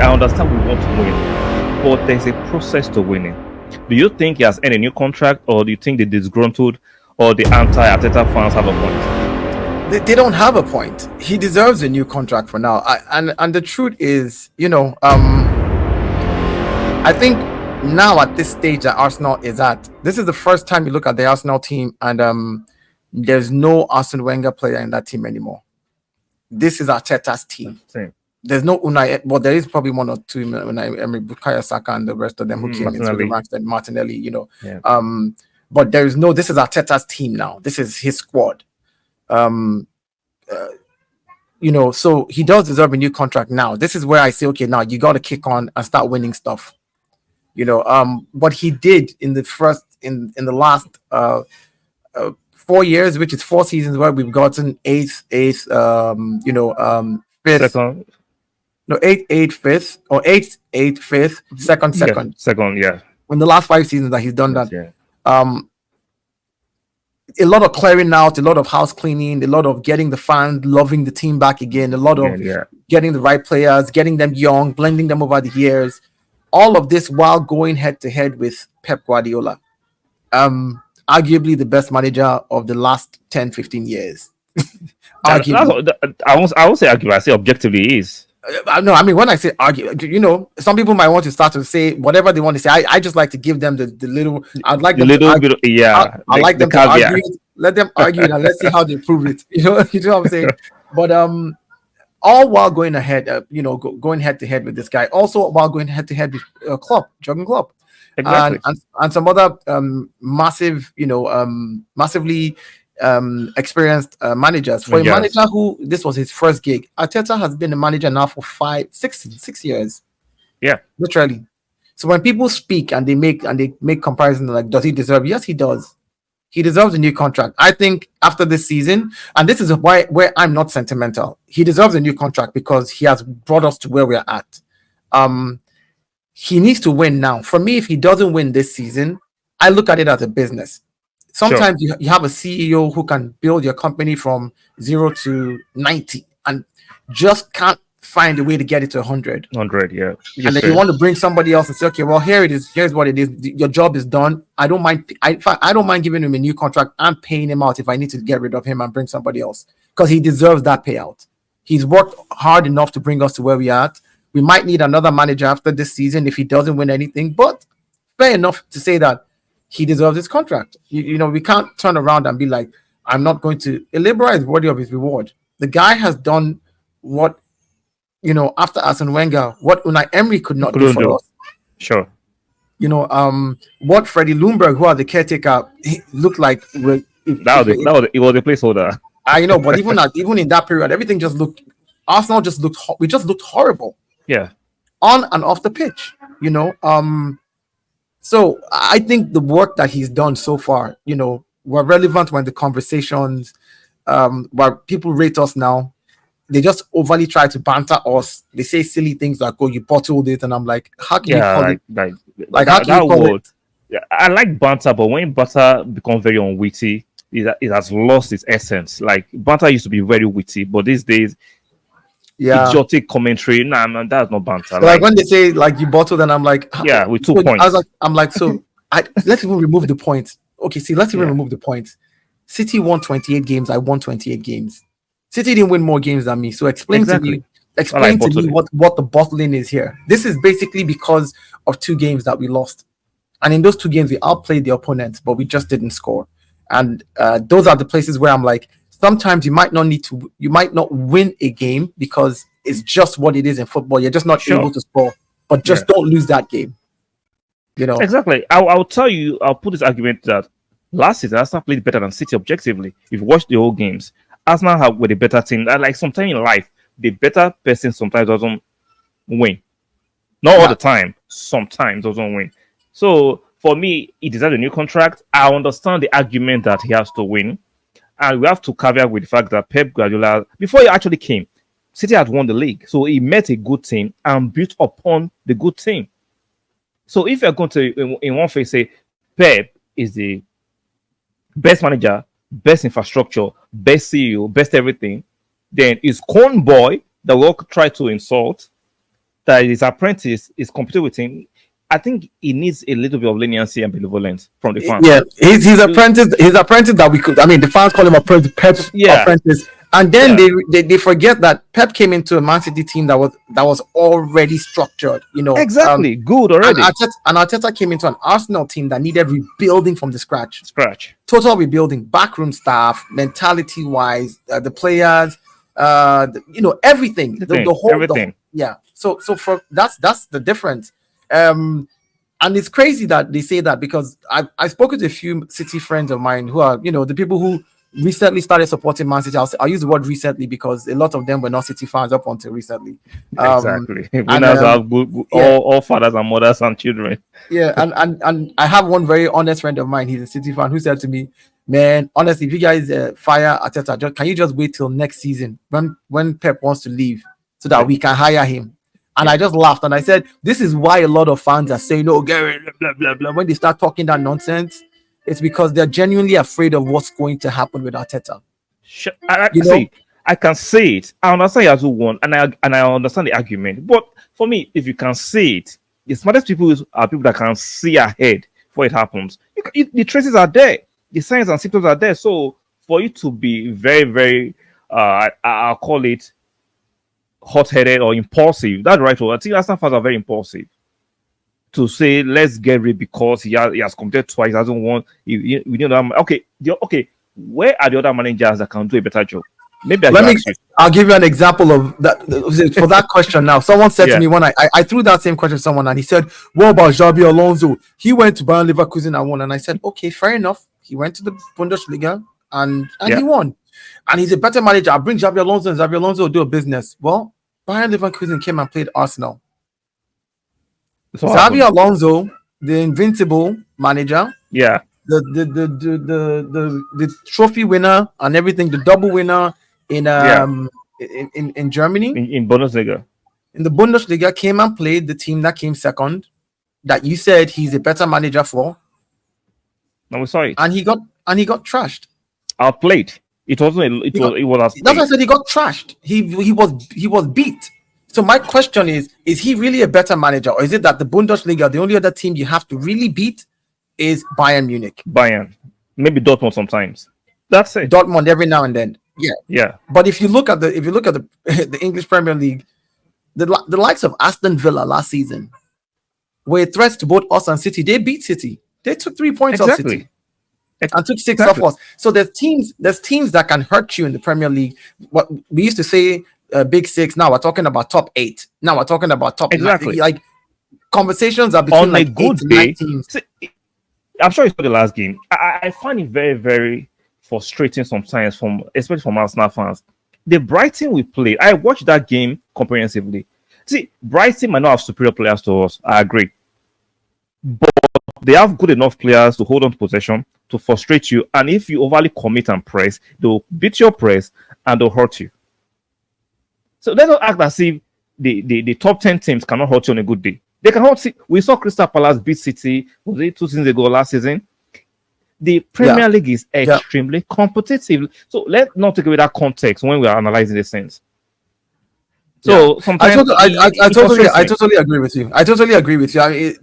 I understand we want to win, but there's a process to winning. Do you think he has earned a new contract, or do you think the disgruntled or the anti-Arteta fans have a point? They don't have a point. He deserves a new contract for now. And the truth is, I think now at this stage that Arsenal is at, this is the first time you look at the Arsenal team and there's no Arsene Wenger player in that team anymore. This is Arteta's team. Same. There's no Unai, well, there is probably one or two Unai Emery, Bukayo Saka, and the rest of them who came into the ranks, and Martinelli, Yeah. But there is no. This is Arteta's team now. This is his squad. So he does deserve a new contract now. This is where I say, okay, now you got to kick on and start winning stuff. What he did in the last 4 years, which is 4 seasons, where we've gotten eighth, fifth. Second. No, eighth, fifth, or eighth, fifth, second. Second, yeah. In the last 5 seasons that he's done that, Yeah. A lot of clearing out, a lot of house cleaning, a lot of getting the fans loving the team back again, a lot of getting the right players, getting them young, blending them over the years. All of this while going head to head with Pep Guardiola, arguably the best manager of the last 10, 15 years. I won't say arguably. I say objectively he is. No, I mean, when I say argue, some people might want to start to say whatever they want to say. I just like to give them the little. I'd like them to argue. I like them to argue. Let them argue and let's see how they prove it. You know what I'm saying? But all while going ahead, going head to head with this guy. Also while going head to head with Jurgen Klopp, exactly. and some other massively experienced managers. For a manager who this was his first gig, Arteta has been a manager now for 6 years. Yeah, literally. So when people speak and they make comparisons like, does he deserve? Yes, he does. He deserves a new contract. I think after this season, and this is where I'm not sentimental. He deserves a new contract because he has brought us to where we're at. He needs to win now. For me, if he doesn't win this season, I look at it as a business. Sometimes you have a CEO who can build your company from 0 to 90 and just can't find a way to get it to 100. 100, yeah. And then you want to bring somebody else and say, okay, well, here it is. Here's what it is. Your job is done. I don't mind. I don't mind giving him a new contract. I'm paying him out if I need to get rid of him and bring somebody else because he deserves that payout. He's worked hard enough to bring us to where we are at. We might need another manager after this season if he doesn't win anything, but fair enough to say that he deserves his contract. We can't turn around and be like, I'm not going to. A liberal is worthy of his reward. The guy has done what, after Arsene Wenger, what Unai Emery could not do for us. Sure. What Freddie Ljungberg, who are the caretaker, looked like. It was the placeholder. I know, but even in that period, everything just looked. Arsenal just looked. We just looked horrible. Yeah. On and off the pitch, So I think the work that he's done so far, were relevant when the conversations, where people rate us now. They just overly try to banter us. They say silly things like, "Oh, you bottled it," and I'm like, "How can you call it?" How can you call it? Yeah, I like banter, but when banter becomes very unwitty, it has lost its essence. Like banter used to be very witty, but these days, idiotic commentary. Nah, man, that's not banter. Like when they say like you bottled, and I'm like, yeah, with 2 points. Let's even remove the point. Okay, let's even remove the point. City won 28 games. I won 28 games. City didn't win more games than me. So explain to me what the bottling is here. This is basically because of 2 games that we lost. And in those 2 games, we outplayed the opponent, but we just didn't score. And those are the places where I'm like, sometimes you might not win a game because it's just what it is in football. You're just not able to score, but just don't lose that game. Exactly. I'll tell you, I'll put this argument that last season, Arsenal played better than City objectively. If you watch the whole games, Arsenal were the better team. Like sometimes in life, the better person sometimes doesn't win. Not all the time. Sometimes doesn't win. So for me, he deserves a new contract. I understand the argument that he has to win. And we have to caveat with the fact that Pep Guardiola, before he actually came, City had won the league. So he met a good team and built upon the good team. So if you're going to, in one phase, say Pep is the best manager, best infrastructure, best CEO, best everything, then his corn boy that we all try to insult that his apprentice is competing with him, I think he needs a little bit of leniency and benevolence from the fans. Yeah, his apprentice. His apprentice that we could. I mean, the fans call him apprentice, Pep's apprentice, and then they forget that Pep came into a Man City team that was already structured. Exactly, good already. And Arteta came into an Arsenal team that needed rebuilding from the scratch. Total rebuilding, backroom staff, mentality wise, the players, everything, the whole everything. So for that's the difference. And it's crazy that they say that, because I've spoken to a few City friends of mine who are, the people who recently started supporting Man City. I'll use the word recently because a lot of them were not City fans up until recently. Exactly. Winners have good, all fathers and mothers and children. Yeah, and I have one very honest friend of mine. He's a City fan who said to me, "Man, honestly, if you guys fire Arteta, can you just wait till next season when Pep wants to leave so that we can hire him?" And I just laughed and I said, "This is why a lot of fans are saying, oh, Gary, blah, blah, blah." When they start talking that nonsense, it's because they're genuinely afraid of what's going to happen with Arteta. I can say it. I understand he has won, and I understand the argument. But for me, if you can say it, the smartest people are people that can see ahead before it happens. The traces are there, the signs and symptoms are there. So for you to be very, very, I'll call it hot-headed or impulsive, that's right. I think Arsenal fans are very impulsive to say let's get rid because he has competed twice, hasn't won. We know that. Okay. Where are the other managers that can do a better job? Maybe I'll give you an example of that for that question. Now, someone said to me when I threw that same question to someone, and he said, "What about Xabi Alonso? He went to Bayern Leverkusen and won." And I said, "Okay, fair enough. He went to the Bundesliga and he won, and he's a better manager. I'll bring Xabi Alonso, and Xabi Alonso will do a business." Well, Bayern Leverkusen came and played Arsenal. Xabi Alonso, the invincible manager, the trophy winner and everything, the double winner in Germany, in Bundesliga, in the Bundesliga, came and played the team that came second, that you said he's a better manager for. No, sorry, and he got trashed. Outplayed. It wasn't. It was. That's why I said he got trashed. He was beat. So my question is he really a better manager, or is it that the Bundesliga, the only other team you have to really beat is Bayern Munich? Bayern, maybe Dortmund sometimes. That's it. Dortmund every now and then. Yeah. But if you look at the the English Premier League, the likes of Aston Villa last season were threats to both us and City. They beat City. They took 3 points off City and took 6 off us. So there's teams that can hurt you in the Premier League. What we used to say, Big Six. Now we're talking about top 8. Now we're talking about top 9. Like conversations are between on a good day. I'm sure you saw the last game. I find it very, very frustrating sometimes, especially from Arsenal fans. The Brighton we played, I watched that game comprehensively. See, Brighton might not have superior players to us. I agree, but they have good enough players to hold on to possession, to frustrate you, and if you overly commit and press, they'll beat your press and they'll hurt you. So let's not act as if the top 10 teams cannot hurt you on a good day. They can hurt. We saw Crystal Palace beat City, was it 2 seasons ago, last season? The Premier League is extremely competitive. So let's not take away that context when we are analyzing the things. So sometimes I totally agree with you. I totally agree with you. I mean,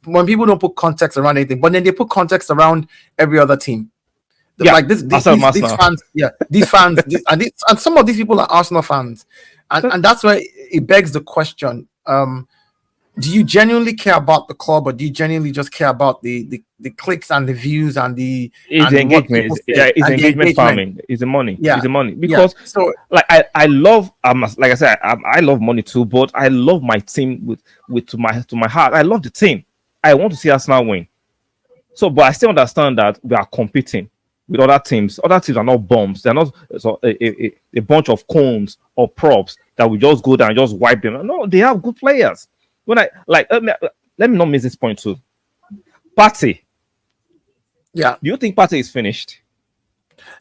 when people don't put context around anything, but then they put context around every other team. Like these fans, these fans, and some of these people are Arsenal fans, and that's why it begs the question: do you genuinely care about the club, or do you genuinely just care about the clicks and the views and the engagement? It's engagement farming. It's the money. It's the money because like I love like I said I love money too, but I love my team to my heart. I love the team. I want to see Arsenal win. So, but I still understand that we are competing with other teams. Other teams are not bombs. They're not a bunch of cones or props that we just go down and just wipe them. No, they have good players. When let me not miss this point too. Partey. Yeah. Do you think Partey is finished?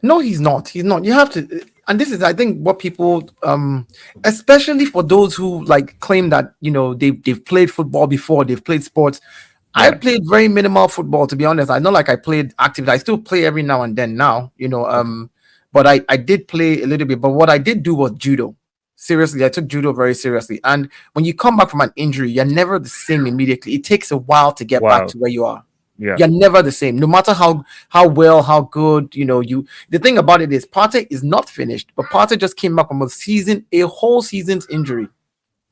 No, he's not. He's not. You have to, and this is, I think, what people, especially for those who like claim that they've played football before, they've played sports. Yeah. I played very minimal football, to be honest. I not like I played actively. I still play every now and then now, but I did play a little bit. But what I did do was judo. Seriously, I took judo very seriously. And when you come back from an injury, you're never the same immediately. It takes a while to get back Wow. to where you are. Yeah. You're never the same, no matter how well, how good, you. The thing about it is, Partey is not finished, but Partey just came back from a whole season's injury.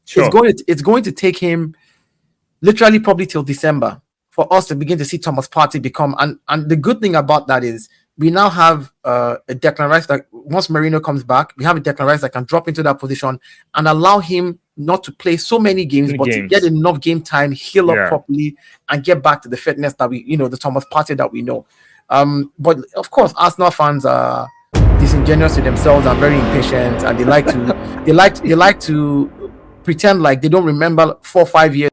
Sure. It's going to take him literally probably till December for us to begin to see Thomas Partey become. And the good thing about that is we now have a Declan Rice that once Marino comes back, we have a Declan Rice that can drop into that position and allow him not to play so many games, but to get enough game time, heal up properly, and get back to the fitness that the Thomas Partey that we know. But of course, Arsenal fans are disingenuous to themselves and very impatient, and they like to pretend like they don't remember 4 or 5 years